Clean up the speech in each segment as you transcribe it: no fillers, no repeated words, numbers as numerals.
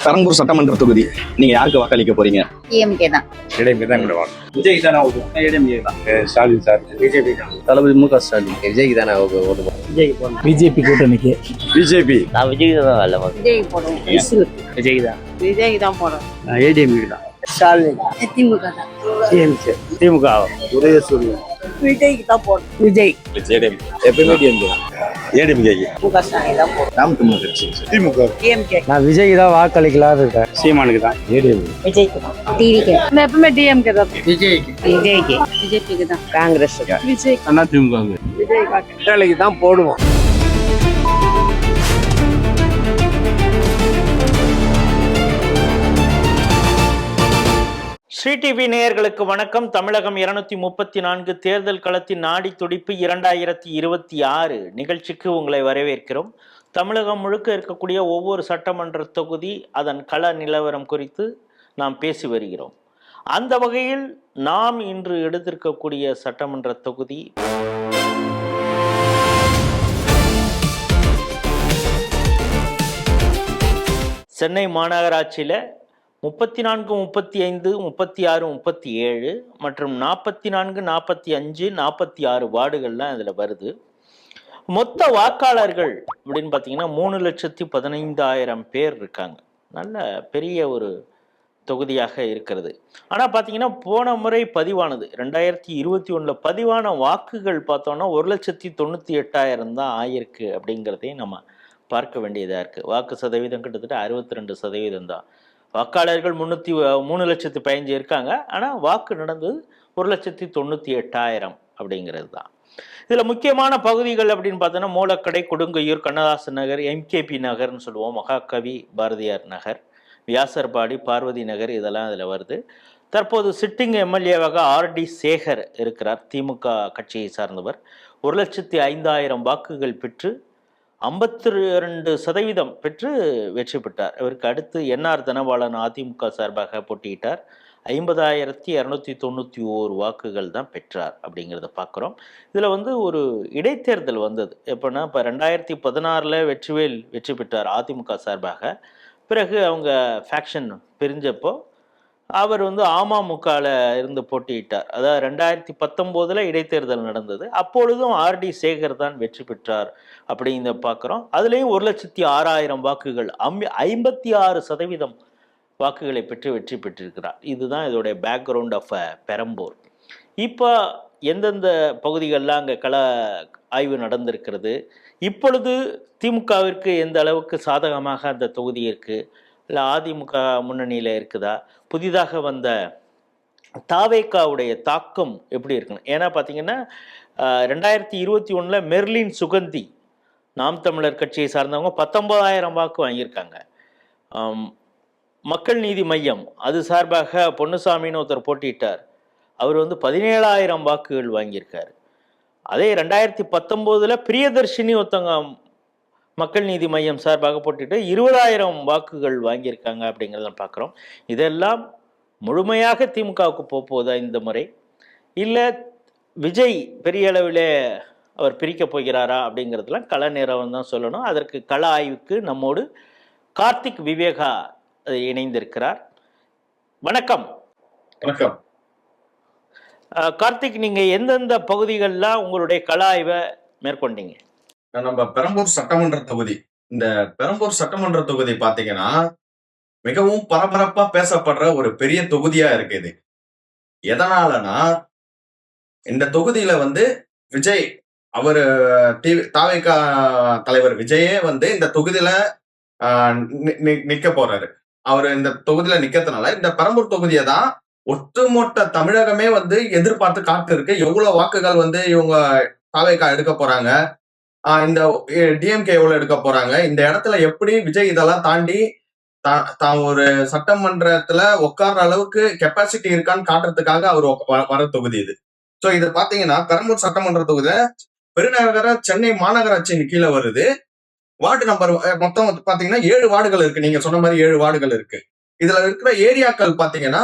பெரம்பூர் சட்டமன்ற தொகுதி நீங்க யாருக்கு வாக்களிக்க போறீங்க? டிஎம்கே தான். இடைமே தான் கிடையாது. விஜய் தானே ஏடிஎம்கே தான். ஸ்டாலின் சார். பிஜேபி தான். தளபதி மு.க. ஸ்டாலின். விஜய்க்கு தானே ஓட்டு பிஜேபி கூட்டணிக்கு. பிஜேபி. நான் விஜய்க்கு தான் வேலை பார்க்கணும். விஜய் போடுவோம். விஜய் தான். விஜய் தான் போடுவோம். ஏடிஎம்கே தான். ஸ்டாலின். திமுக தான். டிஎம்கே. திமுக. உதயசூரியன். விஜய்க்கு தான் போடுவோம். விஜய். எப்பவுமே டிஎம்கே. ஏடிஎம்கே. முக ஸ்டாலின் தான் போடுவோம். நாம் தமிழர் கட்சி. திமுக. டிஎம்கே. நான் விஜய்க்கு தான் வாக்களிக்கலாம் இருக்கேன். சீமானுக்கு தான். ஏடிஎம்கே. விஜய்க்கு தான். டிவிகே. நான் எப்பவுமே டிஎம்கே தான். விஜய்க்கு. விஜய்க்கு. பிஜேபிக்கு தான். காங்கிரஸ். விஜய். அண்ணா திமுக. விஜய் கூட்டணிக்கு தான் போடுவோம். ஸ்ரீ டிவி நேயர்களுக்கு வணக்கம். தமிழகம் 234 தேர்தல் களத்தின் நாடி துடிப்பு 2026 நிகழ்ச்சிக்கு உங்களை வரவேற்கிறோம். தமிழகம் முழுக்க இருக்கக்கூடிய ஒவ்வொரு சட்டமன்ற தொகுதி அதன் கள நிலவரம் குறித்து நாம் பேசி வருகிறோம். அந்த வகையில் நாம் இன்று எடுத்திருக்கக்கூடிய சட்டமன்ற தொகுதி சென்னை மாநகராட்சியில் 34, 35, 36, 37 மற்றும் 44, 45, 46 வார்டுகள்லாம் இதில் வருது. மொத்த வாக்காளர்கள் அப்படின்னு பார்த்தீங்கன்னா 3,15,000 பேர் இருக்காங்க. நல்ல பெரிய ஒரு தொகுதியாக இருக்கிறது. ஆனால் பார்த்தீங்கன்னா போன முறை பதிவானது 2021 பதிவான வாக்குகள் பார்த்தோன்னா 1,98,000 தான் ஆயிருக்கு அப்படிங்கிறதையும் நம்ம பார்க்க வேண்டியதாக இருக்குது. வாக்கு சதவீதம் கிட்டத்தட்ட 62% தான். வாக்காளர்கள் 3,15,000 இருக்காங்க. ஆனால் வாக்கு நடந்தது 1,98,000 அப்படிங்கிறது தான். இதில் முக்கியமான பகுதிகள் அப்படின்னு பார்த்தோன்னா மூலக்கடை, கொடுங்கையூர், கண்ணதாசன் நகர், எம்கேபி நகர்னு சொல்லுவோம், மகாகவி பாரதியார் நகர், வியாசர்பாடி, பார்வதி நகர், இதெல்லாம் அதில் வருது. தற்போது சிட்டிங் எம்எல்ஏவாக ஆர்டி சேகர் இருக்கிறார். திமுக கட்சியை சார்ந்தவர். 1,05,000 வாக்குகள் பெற்று 52% பெற்று வெற்றி பெற்றார். இவருக்கு அடுத்து என்ஆர் தனபாலன் அதிமுக சார்பாக போட்டியிட்டார். 50,291 வாக்குகள் தான் பெற்றார் அப்படிங்கிறத பார்க்குறோம். இதில் ஒரு இடைத்தேர்தல் வந்தது. எப்போன்னா இப்போ 2016 வெற்றிவேல் வெற்றி பெற்றார் அதிமுக சார்பாக. பிறகு அவங்க ஃபேக்ஷன் பிரிஞ்சப்போ அவர் அமமுகவில் இருந்து போட்டியிட்டார். அதாவது 2019 இடைத்தேர்தல் நடந்தது. அப்பொழுதும் ஆர்டி சேகர் தான் வெற்றி பெற்றார் அப்படிங்கிறத பார்க்குறோம். அதுலேயும் 1,06,000 வாக்குகள் 56% வாக்குகளை பெற்று வெற்றி பெற்றிருக்கிறார். இதுதான் இதோடைய பேக்ரவுண்ட் ஆஃப் பெரம்பூர். இப்போ எந்தெந்த பகுதிகளெலாம் அங்கே கள ஆய்வு நடந்திருக்கிறது, இப்பொழுது திமுகவிற்கு எந்த அளவுக்கு சாதகமாக அந்த தொகுதி இருக்குது, இல்லை அதிமுக முன்னணியில் இருக்குதா, புதிதாக வந்த தாவேக்காவுடைய தாக்கம் எப்படி இருக்குன்னு. ஏன்னா பார்த்தீங்கன்னா 2021 மெர்லின் சுகந்தி நாம் தமிழர் கட்சியை சார்ந்தவங்க 19,000 வாக்கு வாங்கியிருக்காங்க. மக்கள் நீதி மையம் அது சார்பாக பொன்னுசாமின்னு ஒருத்தர் போட்டியிட்டார். அவர் 17,000 வாக்குகள் வாங்கியிருக்காரு. அதே 2019 பிரியதர்ஷினி ஒருத்தவங்க மக்கள் நீதி மையம் சார்பாக போட்டுட்டு 20,000 வாக்குகள் வாங்கியிருக்காங்க அப்படிங்கிறத பார்க்குறோம். இதெல்லாம் முழுமையாக திமுகவுக்கு போகுதா இந்த முறை, இல்லை விஜய் பெரிய அளவில் அவர் பிரிக்க போகிறாரா அப்படிங்கிறதுலாம் கள நேரம் தான் சொல்லணும். அதற்கு கள ஆய்வுக்கு நம்மோடு கார்த்திக் விவேகா இணைந்திருக்கிறார். வணக்கம். வணக்கம் கார்த்திக், நீங்கள் எந்தெந்த பகுதிகளெலாம் உங்களுடைய கள ஆய்வை மேற்கொண்டீங்க? நம்ம பெரம்பூர் சட்டமன்ற தொகுதி, இந்த பெரம்பூர் சட்டமன்ற தொகுதி பாத்தீங்கன்னா மிகவும் பரபரப்பா பேசப்படுற ஒரு பெரிய தொகுதியா இருக்கு. இது எதனாலனா இந்த தொகுதியில விஜய் அவரு தாவேகா தலைவர் விஜயே இந்த தொகுதியில நிக்க போறாரு. அவரு இந்த தொகுதியில நிக்கிறதுனால இந்த பெரம்பூர் தொகுதியை தான் ஒட்டுமொத்த தமிழகமே எதிர்பார்த்து காத்து இருக்கு. எவ்வளவு வாக்குகள் இவங்க தாவேகா எடுக்க போறாங்க, இந்த டிஎம்கே எவ்வளவு எடுக்க போறாங்க, இந்த இடத்துல எப்படி விஜய் இதெல்லாம் தாண்டி தான் ஒரு சட்டமன்றத்துல உட்கார்ற அளவுக்கு கெப்பாசிட்டி இருக்கான்னு காட்டுறதுக்காக அவர் வர தொகுதி இது. சோ இது பாத்தீங்கன்னா பெரம்பூர் சட்டமன்ற தொகுதியில பெருநகர சென்னை மாநகராட்சியின் கீழே வருது. வார்டு நம்பர் மொத்தம் பாத்தீங்கன்னா 7 வார்டுகள் இருக்கு. நீங்க சொன்ன மாதிரி 7 வார்டுகள் இருக்கு. இதுல இருக்கிற ஏரியாக்கள் பாத்தீங்கன்னா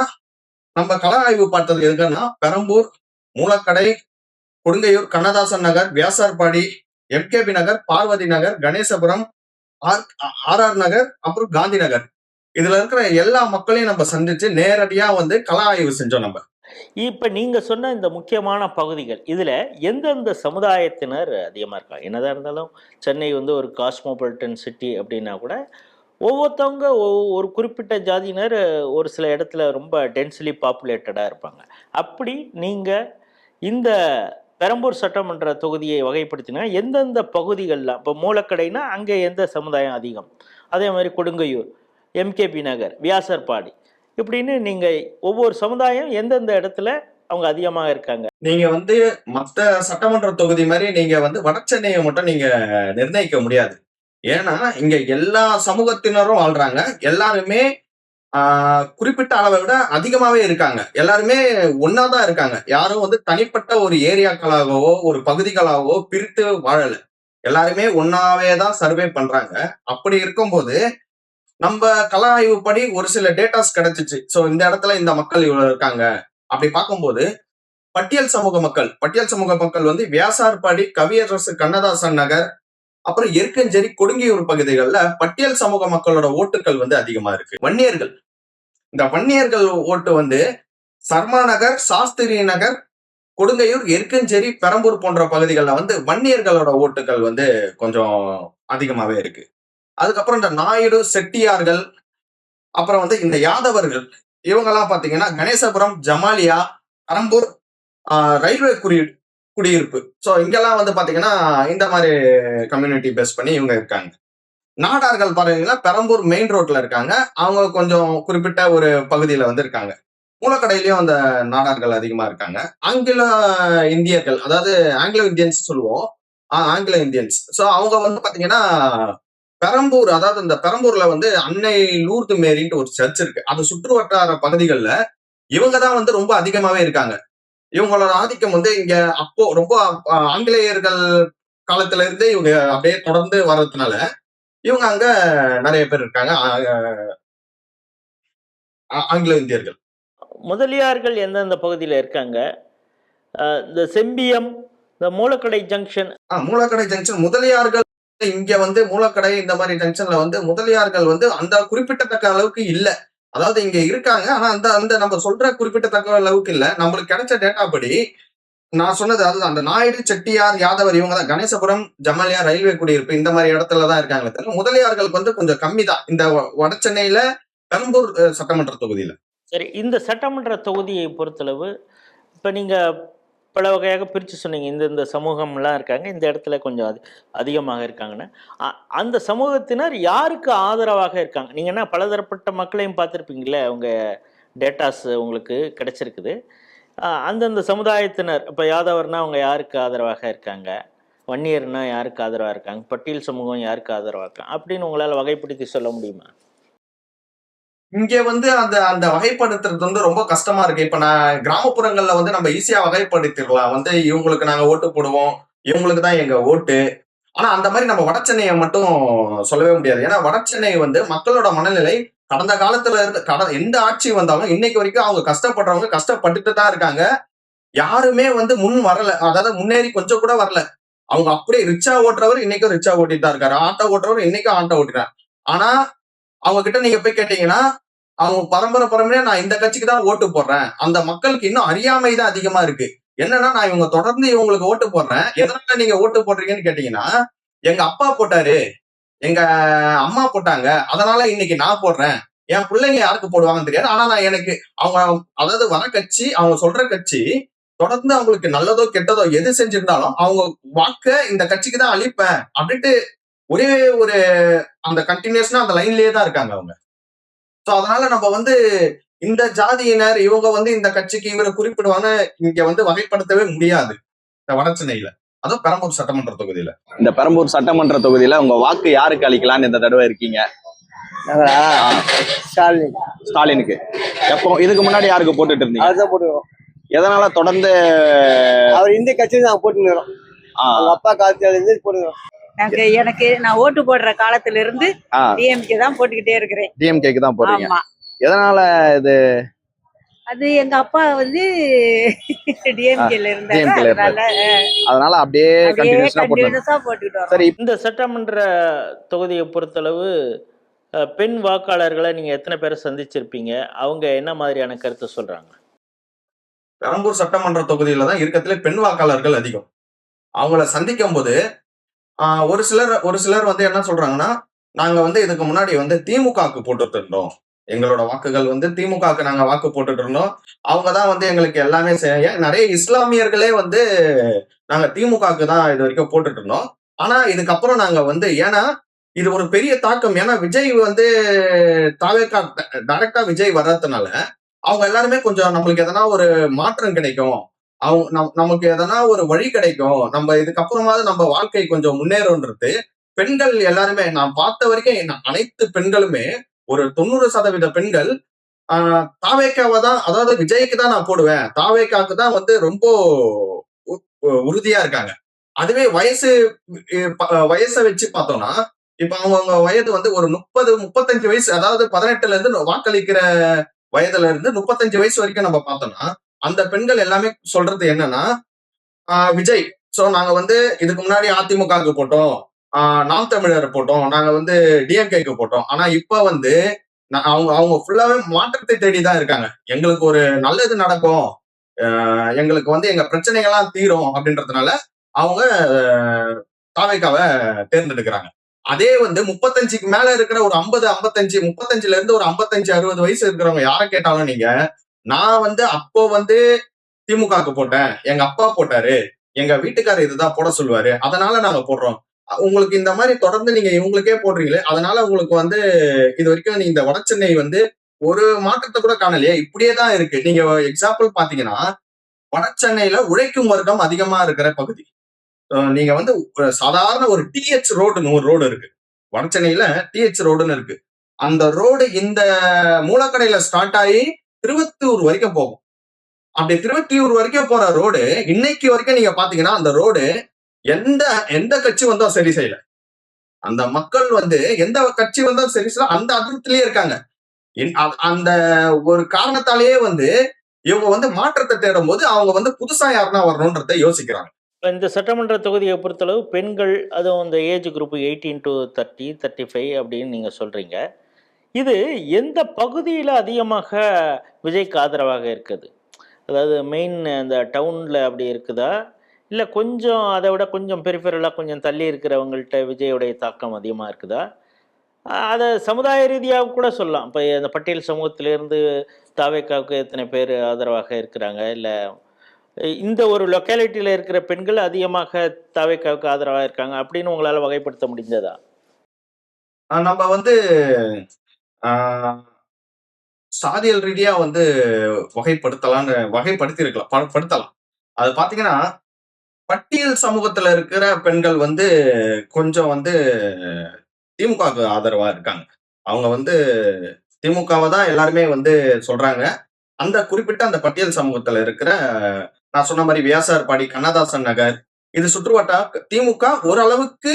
நம்ம கள ஆய்வு பார்த்தது எதுக்குன்னா பெரம்பூர், மூலக்கடை, கொடுங்கையூர், கண்ணதாசன் நகர், வியாசார்பாடி, எம்கேபி நகர், பார்வதி நகர், கணேசபுரம், ஆர்ஆர் நகர், அப்புறம் காந்தி நகர். இதுல இருக்கிற எல்லா மக்களையும் நம்ம சந்திச்சு நேரடியா வந்து கள ஆய்வு செஞ்சோம் நம்ம. இப்ப நீங்க சொன்ன இந்த முக்கியமான பகுதிகள் இதுல எந்தெந்த சமுதாயத்தினர் அதிகமா இருக்காங்க? என்னதான் இருந்தாலும் சென்னை வந்து ஒரு காஸ்மோபாலிட்டன் சிட்டி அப்படின்னா கூட ஒவ்வொருத்தவங்க ஒரு குறிப்பிட்ட ஜாதியினர் ஒரு சில இடத்துல ரொம்ப டென்ஸ்லி பாப்புலேட்டடாக இருப்பாங்க. அப்படி நீங்கள் இந்த பெரம்பூர் சட்டமன்ற தொகுதியை வகைப்படுத்தினா எந்தெந்த பகுதிகளில், இப்போ மூலக்கடைனா அங்கே எந்த சமுதாயம் அதிகம், அதே மாதிரி கொடுங்கையூர், எம்கேபி நகர், வியாசர்பாடி, இப்படின்னு நீங்கள் ஒவ்வொரு சமுதாயம் எந்தெந்த இடத்துல அவங்க அதிகமாக இருக்காங்க? நீங்க வந்து மற்ற சட்டமன்ற தொகுதி மாதிரி நீங்க வந்து வடசென்னையை மட்டும் நீங்க நிர்ணயிக்க முடியாது. ஏன்னா இங்க எல்லா சமூகத்தினரும் வாழ்றாங்க. எல்லாருமே குறிப்பிட்ட அளவை விட அதிகமாவே இருக்காங்க. எல்லாருமே ஒன்னாதான் இருக்காங்க. யாரும் வந்து தனிப்பட்ட ஒரு ஏரியாக்களாகவோ ஒரு பகுதிகளாகவோ பிரித்து வாழல. எல்லாருமே ஒன்னாவே தான் சர்வே பண்றாங்க. அப்படி இருக்கும்போது நம்ம கள ஆய்வுப்படி ஒரு சில டேட்டாஸ் கிடைச்சிச்சு. சோ இந்த இடத்துல இந்த மக்கள் இவ்வளவு இருக்காங்க. அப்படி பார்க்கும்போது பட்டியல் சமூக மக்கள் வந்து வியாசார்பாடி, கவியரசு கண்ணதாசன் நகர், அப்புறம் எருக்கஞ்சேரி, கொடுங்கியூர் பகுதிகளில் பட்டியல் சமூக மக்களோட ஓட்டுகள் வந்து அதிகமா இருக்கு. வன்னியர்கள், இந்த வன்னியர்கள் ஓட்டு வந்து சர்மா நகர், சாஸ்திரி நகர், கொடுங்கையூர், எருக்கஞ்சேரி, பெரம்பூர் போன்ற பகுதிகளில் வந்து வன்னியர்களோட ஓட்டுகள் வந்து கொஞ்சம் அதிகமாவே இருக்கு. அதுக்கப்புறம் இந்த நாயுடு, செட்டியார்கள், அப்புறம் வந்து இந்த யாதவர்கள், இவங்கெல்லாம் பாத்தீங்கன்னா கணேசபுரம், ஜமாலியா, பெரம்பூர் ரயில்வே குடியிருப்பு, ஸோ இங்கெல்லாம் வந்து பாத்தீங்கன்னா இந்த மாதிரி கம்யூனிட்டி பேஸ் பண்ணி இவங்க இருக்காங்க. நாடார்கள் பாத்தீங்கன்னா பெரம்பூர் மெயின் ரோட்ல இருக்காங்க. அவங்க கொஞ்சம் குறிப்பிட்ட ஒரு பகுதியில வந்து இருக்காங்க. மூலக்கடையிலயும் அந்த நாடார்கள் அதிகமா இருக்காங்க. ஆங்கில இந்தியர்கள், அதாவது ஆங்கிலோ இந்தியன்ஸ் சொல்லுவோம், ஆங்கில இந்தியன்ஸ். ஸோ அவங்க வந்து பாத்தீங்கன்னா பெரம்பூர், அதாவது இந்த பெரம்பூர்ல வந்து அன்னை லூர்து மேரின்ட்டு ஒரு சர்ச் இருக்கு. அது சுற்று வட்டார பகுதிகளில் இவங்க தான் வந்து ரொம்ப அதிகமாவே இருக்காங்க. இவங்களோட ஆதிக்கம் வந்து இங்க அப்போ ரொம்ப ஆங்கிலேயர்கள் காலத்துல இருந்து இவங்க அப்படியே தொடர்ந்து வர்றதுனால இவங்க அங்க நிறைய பேர் இருக்காங்க, ஆங்கில இந்தியர்கள். முதலியார்கள் எந்தெந்த பகுதியில் இருக்காங்க? இந்த செம்பியம், இந்த மூலக்கடை ஜங்ஷன். மூலக்கடை ஜங்ஷன் முதலியார்கள் இங்க வந்து மூலக்கடை இந்த மாதிரி ஜங்ஷன்ல வந்து முதலியார்கள் வந்து அந்த குறிப்பிடத்தக்க அளவுக்கு இல்ல. அதாவது இங்க இருக்காங்க, ஆனா அந்த அந்த நம்ம சொல்ற குறிப்பிடத்தக்க அளவுக்கு இல்ல. நம்மளுக்கு கிடைச்ச டேட்டா படி நான் சொன்னது, அதாவது அந்த நாயுடு, செட்டியார், யாதவர் இவங்க தான் கணேசபுரம், ஜமாலியா, ரயில்வே குடியிருப்பு இந்த மாதிரி இடத்துலதான் இருக்காங்களே தவிர முதலியார்களுக்கு வந்து கொஞ்சம் கம்மி தான் இந்த வட சென்னையில பெரம்பூர் சட்டமன்ற தொகுதியில. சரி, இந்த சட்டமன்ற தொகுதியை பொறுத்தளவு இப்ப நீங்க பல வகையாக பிரித்து சொன்னீங்க. இந்த சமூகம்லாம் இருக்காங்க, இந்த இடத்துல கொஞ்சம் அதிகமாக இருக்காங்கன்னு. அந்த சமூகத்தினர் யாருக்கு ஆதரவாக இருக்காங்க? நீங்கள் என்ன பலதரப்பட்ட மக்களையும் பார்த்துருப்பீங்களே, அவங்க டேட்டாஸ் உங்களுக்கு கிடைச்சிருக்குது. அந்தந்த சமுதாயத்தினர், இப்போ யாதவர்னா அவங்க யாருக்கு ஆதரவாக இருக்காங்க, வன்னியர்னா யாருக்கு ஆதரவாக இருக்காங்க, பட்டியல் சமூகம் யாருக்கு ஆதரவாக இருக்காங்க அப்படின்னு உங்களால் வகைப்படுத்தி சொல்ல முடியுமா? இங்க வந்து அந்த அந்த வகைப்படுத்துறது வந்து ரொம்ப கஷ்டமா இருக்கு. இப்ப நான் கிராமப்புறங்கள்ல வந்து நம்ம ஈஸியா வகைப்படுத்திடலாம். வந்து இவங்களுக்கு நாங்க ஓட்டு போடுவோம், இவங்களுக்கு தான் எங்க ஓட்டு. ஆனா அந்த மாதிரி நம்ம வடசென்னையை மட்டும் சொல்லவே முடியாது. ஏன்னா வடசென்னை வந்து மக்களோட மனநிலை கடந்த காலத்துல இருந்து எந்த ஆட்சி வந்தாலும் இன்னைக்கு வரைக்கும் அவங்க கஷ்டப்படுறவங்க கஷ்டப்பட்டுட்டு தான் இருக்காங்க. யாருமே வந்து முன் வரல, அதாவது முன்னேறி கொஞ்சம் கூட வரல. அவங்க அப்படியே ரிச்சா ஓட்டுறவர் இன்னைக்கும் ரிச்சா ஓட்டிட்டு தான் இருக்காரு, ஆட்டோ ஓட்டுறவர் இன்னைக்கும் ஆட்டோ ஓட்டுறாரு. ஆனா அவங்க கிட்ட நீங்க போய் கேட்டீங்கன்னா அவங்க பரம்பரையா நான் இந்த கட்சிக்கு தான் ஓட்டு போடுறேன். அந்த மக்களுக்கு இன்னும் அறியாமை தான் அதிகமா இருக்கு. என்னன்னா நான் இவங்க தொடர்ந்து இவங்களுக்கு ஓட்டு போடுறேன், எதனால நீங்க ஓட்டு போடுறீங்கன்னு கேட்டீங்கன்னா, எங்க அப்பா போட்டாரு, எங்க அம்மா போட்டாங்க, அதனால இன்னைக்கு நான் போடுறேன். என் பிள்ளைங்க யாருக்கு போடுவாங்கன்னு தெரியாது. ஆனா நான் எனக்கு அவங்க, அதாவது வர கட்சி, அவங்க சொல்ற கட்சி தொடர்ந்து அவங்களுக்கு நல்லதோ கெட்டதோ எது செஞ்சிருந்தாலும் அவங்க வாக்க இந்த கட்சிக்கு தான் அளிப்பேன் அப்படின்ட்டு ஒரே ஒரு அந்த கண்டினியூஸ்னா அந்த லைன்லயே தான் இருக்காங்க அவங்க. சோ அதனால நம்ம வந்து இந்த ஜாதியினர் இவங்க வந்து இந்த கட்சிக்கு இவரை குறிப்பிடுவாங்க இங்க வந்து வகைப்படுத்தவே முடியாது இந்த வடசென்னையில, அதுவும் பெரம்பூர் சட்டமன்ற தொகுதியில. இந்த பெரம்பூர் சட்டமன்ற தொகுதியில உங்க வாக்கு யாருக்கு அளிக்கலான்னு இந்த தடவை இருக்கீங்க? ஸ்டாலினுக்கு. எப்போ இதுக்கு முன்னாடி யாருக்கு போட்டுட்டு இருந்தீங்க? அதுதான் போட்டுக்கிறோம். எதனால தொடர்ந்து அவர் இந்த கட்சியில நாங்க போட்டுக்கிறோம். அவங்க அப்பா காலத்துல இருந்து போட்டுக்கிறோம். எனக்கு நான் ஓட்டு போடுற காலத்துல இருந்து டிஎம்கே தான் போட்டுக்கிட்டே இருக்கிறேன். டிஎம்கேக்கு தான் போடுறீங்க. ஆமா. எதனால இது? அது எங்க அப்பா வந்து டிஎம்கேல இருந்தாங்க, அதனால அப்படியே கண்டினியூஸா போட்டுக்கிட்டோம். சரி, இந்த சட்டமன்ற தொகுதியை பொறுத்தளவு பெண் வாக்காளர்களை நீங்க எத்தனை பேரை சந்திச்சிருப்பீங்க? அவங்க என்ன மாதிரியான கருத்தை சொல்றாங்க? பெரம்பூர் சட்டமன்ற தொகுதியில தான் இருக்கிறதுல பெண் வாக்காளர்கள் அதிகம். அவங்கள சந்திக்கும் போது ஒரு சிலர் வந்து என்ன சொல்றாங்கன்னா, நாங்க வந்து இதுக்கு முன்னாடி வந்து திமுகவுக்கு போட்டுட்டு இருந்தோம். எங்களோட வாக்குகள் வந்து திமுகவுக்கு நாங்க வாக்கு போட்டுட்டு இருந்தோம். அவங்கதான் வந்து எங்களுக்கு எல்லாமே நிறைய இஸ்லாமியர்களே வந்து நாங்க திமுகவுக்கு தான் இது வரைக்கும் போட்டுட்டு இருந்தோம். ஆனா இதுக்கப்புறம் நாங்க வந்து ஏன்னா இது ஒரு பெரிய தாக்கம். ஏன்னா விஜய் வந்து தாவேக்கா டைரக்டா விஜய் வர்றதுனால அவங்க எல்லாருமே கொஞ்சம் நம்மளுக்கு எதனா ஒரு மாற்றம் கிடைக்கும், நமக்கு எதனா ஒரு வழி கிடைக்கும், நம்ம இதுக்கப்புறமாவது நம்ம வாழ்க்கை கொஞ்சம் முன்னேறும்ன்றது பெண்கள் எல்லாருமே நான் பார்த்த வரைக்கும் அனைத்து பெண்களுமே ஒரு 90% பெண்கள் தாவேக்காவை தான், அதாவது விஜய்க்கு தான் நான் போடுவேன், தாவேக்காவுக்கு தான் வந்து ரொம்ப உறுதியா இருக்காங்க. அதுவே வயசை வச்சு பார்த்தோம்னா இப்ப அவங்க வயது வந்து ஒரு 30-35 வயசு, அதாவது 18ல இருந்து வாக்களிக்கிற வயதுல இருந்து 35 வயசு வரைக்கும் நம்ம பார்த்தோம்னா அந்த பெண்கள் எல்லாமே சொல்றது என்னன்னா விஜய். சோ நாங்க வந்து இதுக்கு முன்னாடி அதிமுகவுக்கு போட்டோம், நாம் தமிழர் போட்டோம், நாங்க வந்து டிஎம்கேக்கு போட்டோம். ஆனா இப்ப வந்து அவங்க ஃபுல்லாவே மாற்றத்தை தேடிதான் இருக்காங்க. எங்களுக்கு ஒரு நல்லது நடக்கும், எங்களுக்கு வந்து எங்க பிரச்சனைகள்லாம் தீரும் அப்படின்றதுனால அவங்க தாவேக்காவை தேர்ந்தெடுக்கிறாங்க. அதே வந்து 35க்கு மேல இருக்கிற ஒரு 50-55, 35ல இருந்து ஒரு 55-60 வயசு இருக்கிறவங்க யாரை கேட்டாலும் நீங்க நான் வந்து அப்போ வந்து திமுகவுக்கு போட்டேன், எங்க அப்பா போட்டாரு, எங்க வீட்டுக்காரர் இதுதான் போட சொல்லுவாரு, அதனால நாங்க போடுறோம். உங்களுக்கு இந்த மாதிரி தொடர்ந்து நீங்க இவங்களுக்கே போடுறீங்களே, அதனால உங்களுக்கு வந்து இது வரைக்கும் நீ இந்த வட சென்னை வந்து ஒரு மாற்றத்தை கூட காணலையே, இப்படியேதான் இருக்கு. நீங்க எக்ஸாம்பிள் பாத்தீங்கன்னா வட சென்னையில உழைக்கும் வர்க்கம் அதிகமா இருக்கிற பகுதி. நீங்க வந்து சாதாரண ஒரு டிஹெச் ரோடுன்னு ஒரு ரோடு இருக்கு வட சென்னையில, டிஹெச் ரோடுன்னு இருக்கு. அந்த ரோடு இந்த மூலக்கடையில ஸ்டார்ட் ஆகி திருவத்தூர் வரைக்கும் போகும். அப்படி திருவத்தூர் வரைக்கும் போற ரோடு இன்னைக்கு வரைக்கும் நீங்க பாத்தீங்கன்னா அந்த ரோடு எந்த கட்சி வந்தாலும் சரி செய்யல. அந்த மக்கள் வந்து எந்த கட்சி வந்தாலும் சரி செய்யல, அந்த அதிருப்திலேயே இருக்காங்க. அந்த ஒரு காரணத்தாலேயே வந்து இவங்க வந்து மாற்றத்தை தேடும் போது அவங்க வந்து புதுசா யாருன்னா வரணும்ன்றத யோசிக்கிறாங்க. இந்த சட்டமன்ற தொகுதியை பொறுத்தளவு பெண்கள், அதுவும் இந்த ஏஜ் குரூப் 18 to 30, 35 அப்படின்னு நீங்க சொல்றீங்க. இது எந்த பகுதியில் அதிகமாக விஜய்க்கு ஆதரவாக இருக்குது? அதாவது மெயின் அந்த டவுனில் அப்படி இருக்குதா, இல்லை கொஞ்சம் அதை விட கொஞ்சம் பெரிஃபெரலாக கொஞ்சம் தள்ளி இருக்கிறவங்கள்ட்ட விஜயோடைய தாக்கம் அதிகமாக இருக்குதா? அதை சமுதாய ரீதியாக கூட சொல்லலாம். இப்போ அந்த பட்டியல் சமூகத்திலேருந்து தாவேக்காவுக்கு எத்தனை பேர் ஆதரவாக இருக்கிறாங்க, இல்லை இந்த ஒரு லொக்காலிட்டியில் இருக்கிற பெண்கள் அதிகமாக தாவேக்காவுக்கு ஆதரவாக இருக்காங்க அப்படின்னு உங்களால் வகைப்படுத்த முடிஞ்சதா? நம்ம வந்து சாதியல் ரீதியா வந்து வகைப்படுத்தி இருக்கலாம், படுத்தலாம். அது பாத்தீங்கன்னா பட்டியல் சமூகத்துல இருக்கிற பெண்கள் வந்து கொஞ்சம் வந்து திமுகவுக்கு ஆதரவா இருக்காங்க. அவங்க வந்து திமுகவை தான் எல்லாருமே வந்து சொல்றாங்க. அந்த குறிப்பிட்ட அந்த பட்டியல் சமூகத்துல இருக்கிற நான் சொன்ன மாதிரி வியாசார்பாடி, கண்ணதாசன் நகர், இது சுற்றுவட்டா திமுக ஓரளவுக்கு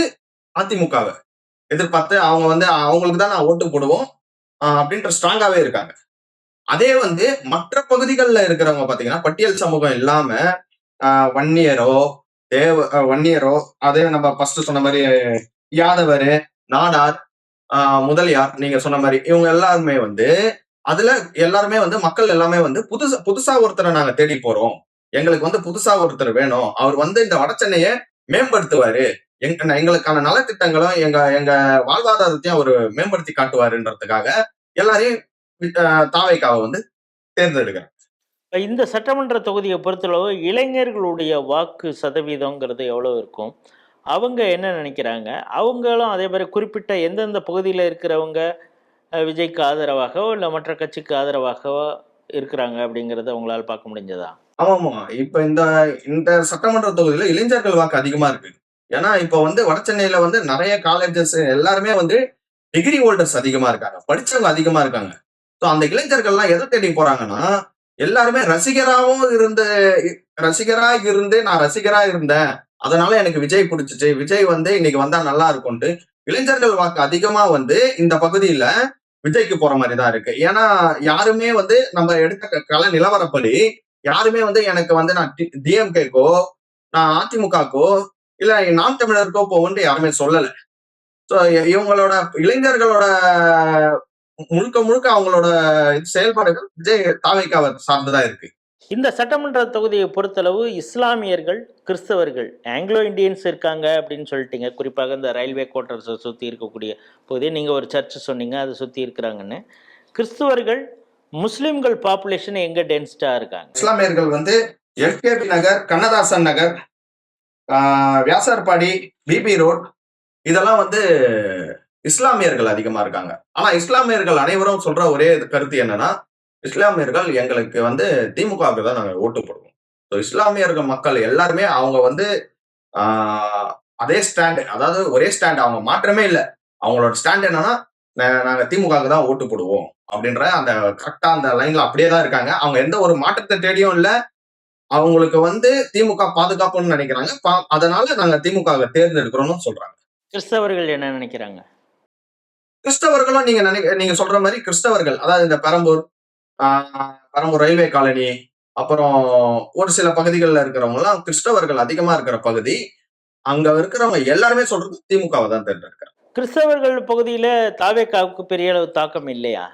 அதிமுகவை எதிர்பார்த்து அவங்க வந்து அவங்களுக்கு தான் நான் ஓட்டு போடுவோம் அப்படின்ற ஸ்ட்ராங்காவே இருக்காங்க. அதே வந்து மற்ற பகுதிகளில் இருக்கிறவங்க பாத்தீங்கன்னா பட்டியல் சமூகம் இல்லாம வன்னியரோ அதே நம்ம ஃபர்ஸ்ட் சொன்ன மாதிரி யாதவர், நாடார், முதலியார், நீங்க சொன்ன மாதிரி இவங்க எல்லாருமே வந்து அதுல எல்லாருமே வந்து மக்கள் எல்லாமே வந்து புதுசா ஒருத்தரை நாங்க தேடி போறோம், எங்களுக்கு வந்து புதுசா ஒருத்தர் வேணும், அவர் வந்து இந்த வட சென்னையை மேம்படுத்துவாரு, எங்களுக்கான நலத்திட்டங்களும் எங்க வாழ்வாதாரத்தையும் அவர் மேம்படுத்தி காட்டுவாருன்றதுக்காக எல்லாரையும் தாவேக்காவை வந்து தேர்ந்தெடுக்கிறேன். இந்த சட்டமன்ற தொகுதியை பொறுத்தளவு இளைஞர்களுடைய வாக்கு சதவீதங்கிறது எவ்வளவு இருக்கும்? அவங்க என்ன நினைக்கிறாங்க? அவங்களும் அதே மாதிரி குறிப்பிட்ட எந்தெந்த பகுதியில் இருக்கிறவங்க விஜய்க்கு ஆதரவாகவோ இல்லை மற்ற கட்சிக்கு ஆதரவாகவோ இருக்கிறாங்க அப்படிங்கிறத உங்களால் பார்க்க முடிஞ்சதா? ஆமாமா, இப்ப இந்த சட்டமன்ற தொகுதியில இளைஞர்கள் வாக்கு அதிகமா இருக்கு. ஏன்னா இப்ப வந்து வட சென்னையில வந்து நிறைய காலேஜஸ் எல்லாருமே வந்து டிகிரி ஹோல்டர்ஸ் அதிகமா இருக்காங்க, படிச்சவங்க அதிகமா இருக்காங்க. ஸோ அந்த இளைஞர்கள்லாம் எதை தேடி போறாங்கன்னா எல்லாருமே ரசிகரா இருந்து நான் ரசிகரா இருந்தேன், அதனால எனக்கு விஜய் பிடிச்சிச்சு, விஜய் வந்து இன்னைக்கு வந்தா நல்லா இருக்கும்ட்டு இளைஞர்கள் வாக்கு அதிகமா வந்து இந்த பகுதியில விஜய்க்கு போற மாதிரி தான் இருக்கு. ஏன்னா யாருமே வந்து நம்ம எடுத்த கள நிலவரப்படி யாருமே வந்து எனக்கு வந்து நான் டிஎம்கேக்கோ நான் அதிமுகக்கோ இல்ல நாம் தமிழருக்கோ போவோன்ட்டு யாருமே சொல்லல. ஸோ இவங்களோட இளைஞர்களோட முழுக்க முழுக்க அவங்களோட செயல்பாடுகள் விஜய் தாவேக்காவை சார்ந்துதான் இருக்கு. இந்த சட்டமன்ற தொகுதியை பொறுத்தளவு இஸ்லாமியர்கள், கிறிஸ்தவர்கள், ஆங்கிலோ இந்தியன்ஸ் இருக்காங்க அப்படின்னு சொல்லிட்டீங்க. குறிப்பாக இந்த ரயில்வே குவார்ட்டர்ஸை சுற்றி இருக்கக்கூடிய பகுதியை நீங்கள் ஒரு சர்ச் சொன்னீங்க, அதை சுற்றி இருக்கிறாங்கன்னு. கிறிஸ்தவர்கள், முஸ்லீம்கள் பாப்புலேஷன் எங்கே டென்ஸ்டாக இருக்காங்க? இஸ்லாமியர்கள் வந்து எல்கேபி நகர், கண்ணதாசன் நகர், வியாசார்பாடி, பிபி ரோட், இதெல்லாம் வந்து இஸ்லாமியர்கள் அதிகமா இருக்காங்க. ஆனா இஸ்லாமியர்கள் அனைவரும் சொல்ற ஒரே கருத்து என்னன்னா, இஸ்லாமியர்கள் எங்களுக்கு வந்து திமுகவுக்கு தான் நாங்க ஓட்டு போடுவோம். இஸ்லாமியர்கள் மக்கள் எல்லாருமே அவங்க வந்து அதே ஸ்டாண்ட், அதாவது ஒரே ஸ்டாண்ட், அவங்க மாற்றமே இல்லை. அவங்களோட ஸ்டாண்ட் என்னன்னா, நாங்க திமுகவுக்கு தான் ஓட்டு போடுவோம் அப்படின்ற அந்த கரெக்டா அந்த லைன்ல அப்படியே தான் இருக்காங்க. அவங்க எந்த ஒரு மாற்றத்தை தேடியும் இல்லை. அவங்களுக்கு வந்து திமுக பாதுகாப்புன்னு நினைக்கிறாங்க. அதனால நாங்க திமுக தேர்ந்தெடுக்கிறோம்னு சொல்றாங்க. கிறிஸ்தவர்கள் என்ன நினைக்கிறாங்க? கிறிஸ்தவர்களும் நீங்க சொல்ற மாதிரி கிறிஸ்தவர்கள், அதாவது இந்த பெரம்பூர் ரயில்வே காலனி, அப்புறம் ஒரு சில பகுதிகளில் இருக்கிறவங்க எல்லாம் கிறிஸ்தவர்கள் அதிகமா இருக்கிற பகுதி. அங்க இருக்கிறவங்க எல்லாருமே சொல்றது திமுகவை தான் தேர்ந்தெடுக்கிறாங்க. கிறிஸ்தவர்கள் பகுதியில தாவேக்காவுக்கு பெரிய அளவு தாக்கம் இல்லையா?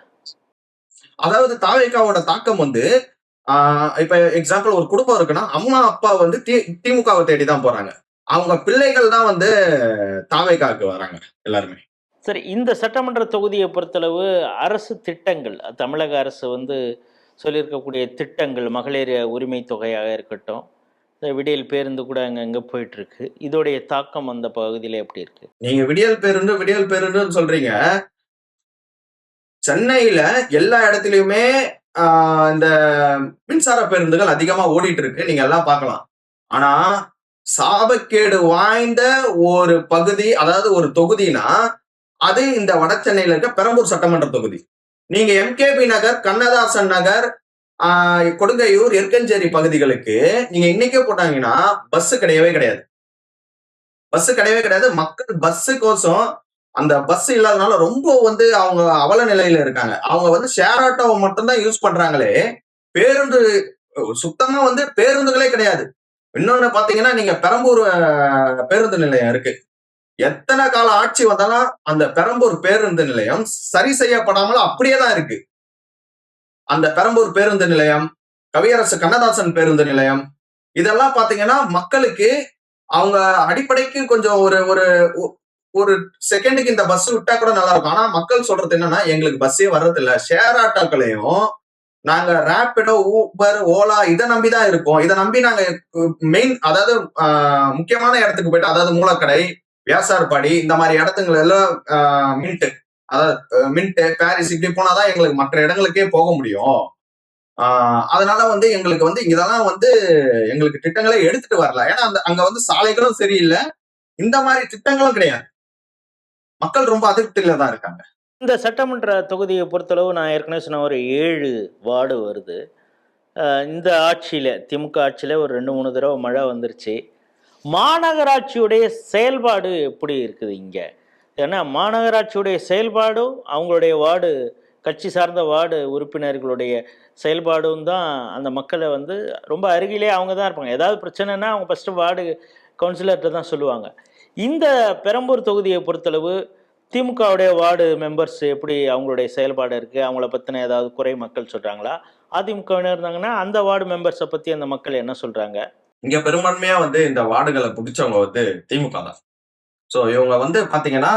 அதாவது தாவேக்காவோட தாக்கம் வந்து இப்ப எக்ஸாம்பிள் ஒரு குடும்பம் இருக்குன்னா, அம்மா அப்பா வந்து திமுகவை தேடி தான் போறாங்க. அவங்க பிள்ளைகள் தான் வந்து தாவேக்காவுக்கு வராங்க எல்லாருமே. சரி, இந்த சட்டமன்ற தொகுதியை பொறுத்தளவு அரசு திட்டங்கள், தமிழக அரசு வந்து சொல்லியிருக்கக்கூடிய திட்டங்கள், மகளிர் உரிமை தொகையாக இருக்கட்டும், விடியல் பேருந்து கூட அங்கங்க போயிட்டு இருக்கு. இதோடைய தாக்கம் அந்த பகுதியில எப்படி இருக்கு? நீங்க விடியல் பேருந்துன்னு சொல்றீங்க. சென்னையில எல்லா இடத்துலயுமே இந்த மின்சார பேருந்துகள் அதிகமா ஓடிட்டு இருக்கு, நீங்க எல்லாம் பார்க்கலாம். ஆனா சாபக்கேடு வாய்ந்த ஒரு பகுதி, அதாவது ஒரு தொகுதினா அது இந்த வட சென்னையில இருக்க பெரம்பூர் சட்டமன்ற தொகுதி. நீங்க எம்கேபி நகர், கண்ணதாசன் நகர், கொடுங்கையூர், எர்க்கஞ்சேரி பகுதிகளுக்கு நீங்க இன்னைக்கே போட்டாங்கன்னா பஸ் கிடையவே கிடையாது. மக்கள் பஸ்ஸுக்கோசம், அந்த பஸ் இல்லாதனால ரொம்ப வந்து அவங்க அவல நிலையில இருக்காங்க. அவங்க வந்து ஷேர் ஆட்டோவை மட்டும்தான் யூஸ் பண்றாங்களே, பேருந்து சுத்தமா வந்து பேருந்துகளே கிடையாது. இன்னொன்னு பாத்தீங்கன்னா, நீங்க பெரம்பூர் பேருந்து நிலையம் இருக்கு. எத்தனை கால ஆட்சி வந்தாலும் அந்த பெரம்பூர் பேருந்து நிலையம் சரி செய்யப்படாமல் அப்படியே தான் இருக்கு. அந்த பெரம்பூர் பேருந்து நிலையம், கவியரசு கண்ணதாசன் பேருந்து நிலையம், இதெல்லாம் பாத்தீங்கன்னா மக்களுக்கு அவங்க அடிப்படைக்கு கொஞ்சம் ஒரு செகண்டுக்கு இந்த பஸ் விட்டா கூட நல்லா இருக்கும். ஆனா மக்கள் சொல்றது என்னன்னா, எங்களுக்கு பஸ்ஸே வர்றது இல்ல, ஷேர் ஆட்டோக்களையும் நாங்க ரேபிடோ, ஊபர், ஓலா இதை நம்பிதான் இருக்கோம். இதை நம்பி நாங்க மெயின், அதாவது முக்கியமான இடத்துக்கு போயிட்டு, அதாவது மூலக்கடை, வியாசார்பாடி, இந்த மாதிரி இடத்துங்களை எல்லாம் மின்ட், பாரிஸ் இப்படி போனாதான் எங்களுக்கு மற்ற இடங்களுக்கே போக முடியும். அதனால வந்து எங்களுக்கு வந்து இதெல்லாம் வந்து எங்களுக்கு திட்டங்களே எடுத்துட்டு வரல. ஏன்னா அங்க வந்து சாலைகளும் சரியில்லை, இந்த மாதிரி திட்டங்களும் கிடையாது. மக்கள் ரொம்ப அதிருப்தியில தான் இருக்காங்க. இந்த சட்டமன்ற தொகுதியை பொறுத்தளவு நான் ஏற்கனவே சொன்ன ஒரு 7 வார்டு வருது. இந்த ஆட்சியில, திமுக ஆட்சியில ஒரு 2-3 தடவை மழை வந்துருச்சு. மாநகராட்சியுடைய செயல்பாடு எப்படி இருக்குது இங்க? ஏன்னா மாநகராட்சியுடைய செயல்பாடும் அவங்களுடைய வார்டு, கட்சி சார்ந்த வார்டு உறுப்பினர்களுடைய செயல்பாடும் தான் அந்த மக்களை வந்து ரொம்ப அருகிலே அவங்க தான் இருப்பாங்க. ஏதாவது பிரச்சனைனா அவங்க ஃபஸ்ட்டு வார்டு கவுன்சிலர்கிட்ட தான் சொல்லுவாங்க. இந்த பெரம்பூர் தொகுதியை பொறுத்தளவு திமுகவுடைய வார்டு மெம்பர்ஸ் எப்படி அவங்களுடைய செயல்பாடு இருக்குது? அவங்கள பற்றின ஏதாவது குறை மக்கள் சொல்கிறாங்களா? அதிமுகவினர் இருந்தாங்கன்னா அந்த வார்டு மெம்பர்ஸை பற்றி அந்த மக்கள் என்ன சொல்கிறாங்க? இங்க பெரும்பான்மையா வந்து இந்த வார்டுகளை பிடிச்சவங்க வந்து திமுக தான். ஸோ இவங்க வந்து பாத்தீங்கன்னா,